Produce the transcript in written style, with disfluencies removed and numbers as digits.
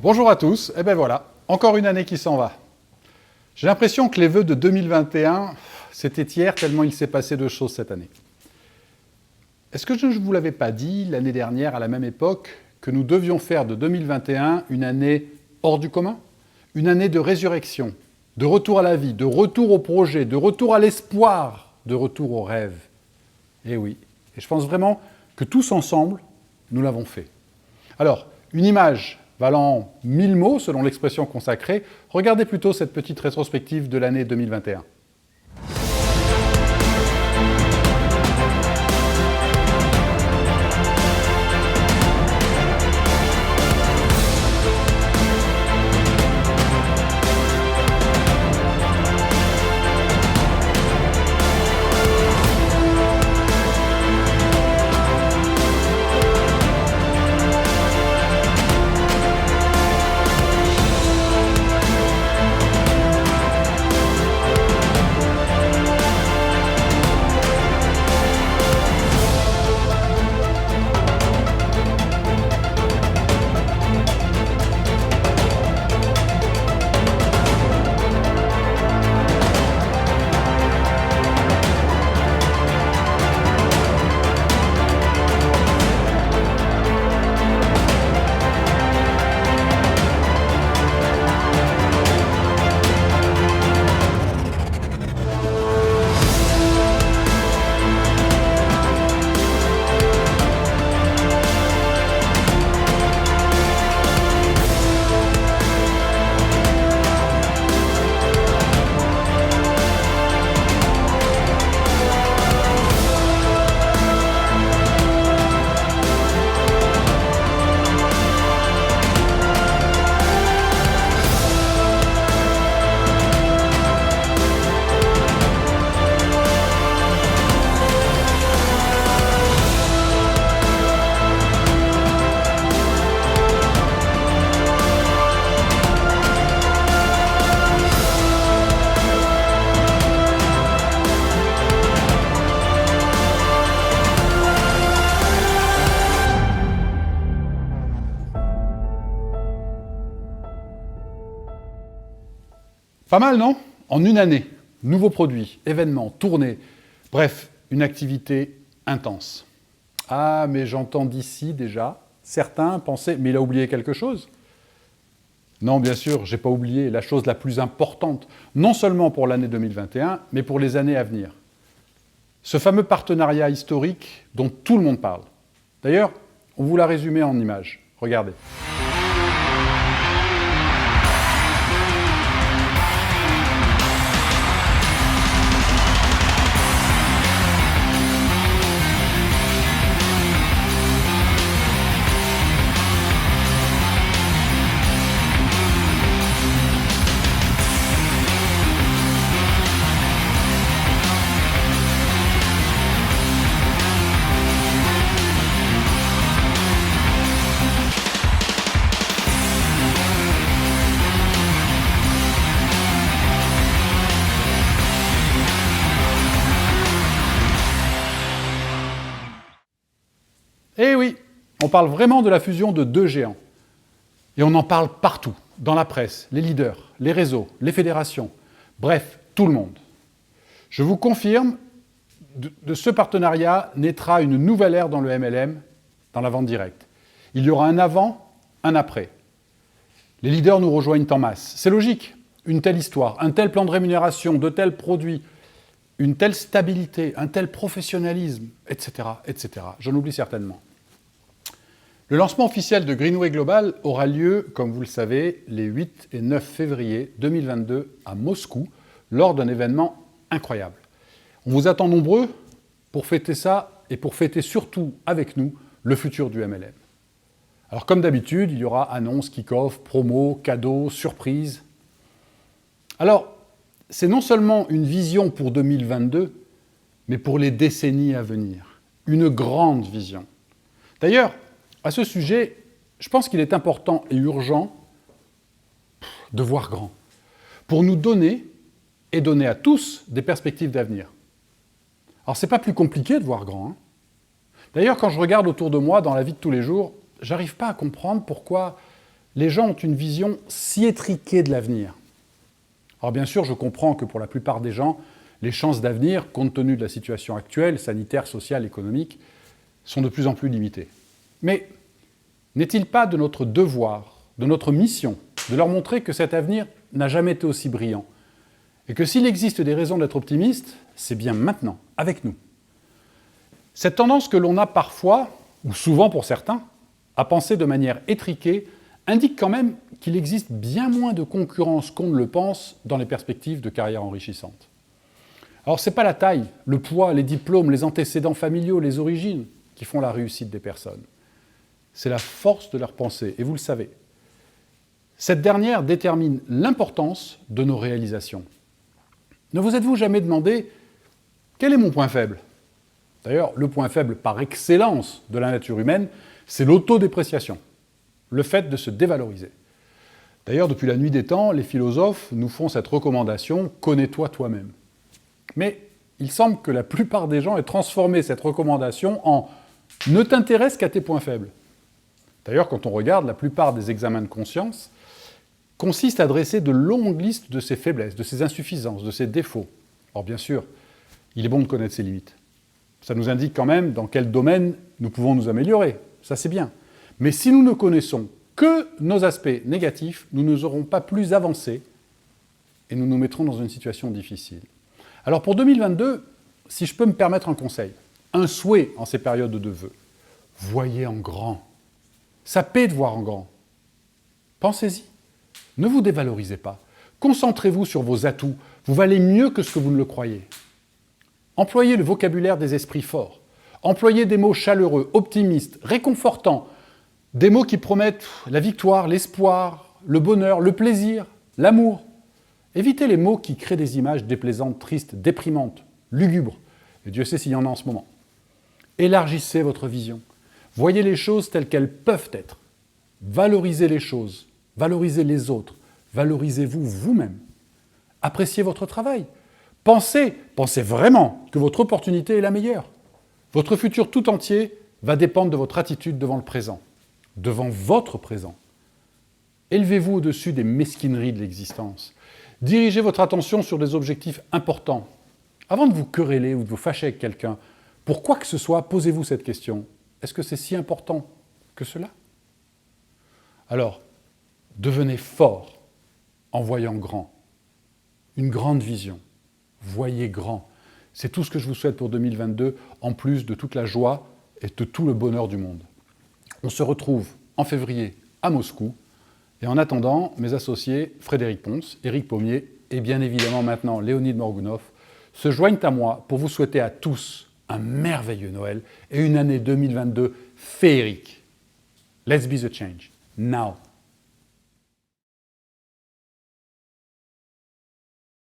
Bonjour à tous, et ben voilà, encore une année qui s'en va. J'ai l'impression que les vœux de 2021, c'était hier tellement il s'est passé de choses cette année. Est-ce que je ne vous l'avais pas dit l'année dernière à la même époque que nous devions faire de 2021 une année hors du commun? Une année de résurrection, de retour à la vie, de retour au projet, de retour à l'espoir, de retour au rêve. Eh oui, et je pense vraiment que tous ensemble, nous l'avons fait. Alors, une image valant 1000 mots, selon l'expression consacrée, regardez plutôt cette petite rétrospective de l'année 2021. Pas mal, non? En une année, nouveaux produits, événements, tournées, bref, une activité intense. Ah, mais j'entends d'ici déjà, certains pensaient, mais il a oublié quelque chose? Non, bien sûr, j'ai pas oublié la chose la plus importante, non seulement pour l'année 2021, mais pour les années à venir. Ce fameux partenariat historique dont tout le monde parle. D'ailleurs, on vous l'a résumé en images. Regardez. Eh oui, on parle vraiment de la fusion de deux géants. Et on en parle partout, dans la presse, les leaders, les réseaux, les fédérations, bref, tout le monde. Je vous confirme, de ce partenariat naîtra une nouvelle ère dans le MLM, dans la vente directe. Il y aura un avant, un après. Les leaders nous rejoignent en masse. C'est logique, une telle histoire, un tel plan de rémunération, de tels produits, une telle stabilité, un tel professionnalisme, etc., etc. J'en oublie certainement. Le lancement officiel de Greenway Global aura lieu, comme vous le savez, les 8 et 9 février 2022 à Moscou, lors d'un événement incroyable. On vous attend nombreux pour fêter ça et pour fêter surtout avec nous le futur du MLM. Alors comme d'habitude, il y aura annonces, kick-off, promos, cadeaux, surprises. Alors, c'est non seulement une vision pour 2022, mais pour les décennies à venir. Une grande vision. D'ailleurs, à ce sujet, je pense qu'il est important et urgent de voir grand, pour nous donner et donner à tous des perspectives d'avenir. Alors, c'est pas plus compliqué de voir grand. D'ailleurs, quand je regarde autour de moi dans la vie de tous les jours, j'arrive pas à comprendre pourquoi les gens ont une vision si étriquée de l'avenir. Alors bien sûr, je comprends que pour la plupart des gens, les chances d'avenir, compte tenu de la situation actuelle, sanitaire, sociale, économique, sont de plus en plus limitées. Mais n'est-il pas de notre devoir, de notre mission, de leur montrer que cet avenir n'a jamais été aussi brillant et que s'il existe des raisons d'être optimiste, c'est bien maintenant, avec nous. Cette tendance que l'on a parfois, ou souvent pour certains, à penser de manière étriquée, indique quand même qu'il existe bien moins de concurrence qu'on ne le pense dans les perspectives de carrière enrichissante. Alors ce n'est pas la taille, le poids, les diplômes, les antécédents familiaux, les origines qui font la réussite des personnes. C'est la force de leur pensée, et vous le savez. Cette dernière détermine l'importance de nos réalisations. Ne vous êtes-vous jamais demandé quel est mon point faible ? D'ailleurs, le point faible par excellence de la nature humaine, c'est l'autodépréciation, le fait de se dévaloriser. D'ailleurs, depuis la nuit des temps, les philosophes nous font cette recommandation « connais-toi toi-même ». Mais il semble que la plupart des gens aient transformé cette recommandation en « ne t'intéresse qu'à tes points faibles ». D'ailleurs, quand on regarde, la plupart des examens de conscience consistent à dresser de longues listes de ses faiblesses, de ses insuffisances, de ses défauts. Or, bien sûr, il est bon de connaître ses limites. Ça nous indique quand même dans quel domaine nous pouvons nous améliorer. Ça, c'est bien. Mais si nous ne connaissons que nos aspects négatifs, nous n'aurons pas plus avancé et nous nous mettrons dans une situation difficile. Alors pour 2022, si je peux me permettre un conseil, un souhait en ces périodes de vœux, voyez en grand. Ça paie de voir en grand. Pensez-y. Ne vous dévalorisez pas. Concentrez-vous sur vos atouts. Vous valez mieux que ce que vous ne le croyez. Employez le vocabulaire des esprits forts. Employez des mots chaleureux, optimistes, réconfortants. Des mots qui promettent la victoire, l'espoir, le bonheur, le plaisir, l'amour. Évitez les mots qui créent des images déplaisantes, tristes, déprimantes, lugubres. Et Dieu sait s'il y en a en ce moment. Élargissez votre vision. Voyez les choses telles qu'elles peuvent être. Valorisez les choses. Valorisez les autres. Valorisez-vous vous-même. Appréciez votre travail. Pensez vraiment que votre opportunité est la meilleure. Votre futur tout entier va dépendre de votre attitude devant le présent, devant votre présent. Élevez-vous au-dessus des mesquineries de l'existence. Dirigez votre attention sur des objectifs importants. Avant de vous quereller ou de vous fâcher avec quelqu'un, pour quoi que ce soit, posez-vous cette question. Est-ce que c'est si important que cela ? Alors, devenez fort en voyant grand. Une grande vision. Voyez grand. C'est tout ce que je vous souhaite pour 2022, en plus de toute la joie et de tout le bonheur du monde. On se retrouve en février à Moscou. Et en attendant, mes associés Frédéric Pons, Éric Pommier et bien évidemment maintenant Léonide Morgounov se joignent à moi pour vous souhaiter à tous un merveilleux Noël et une année 2022 féerique. Let's be the change. Now.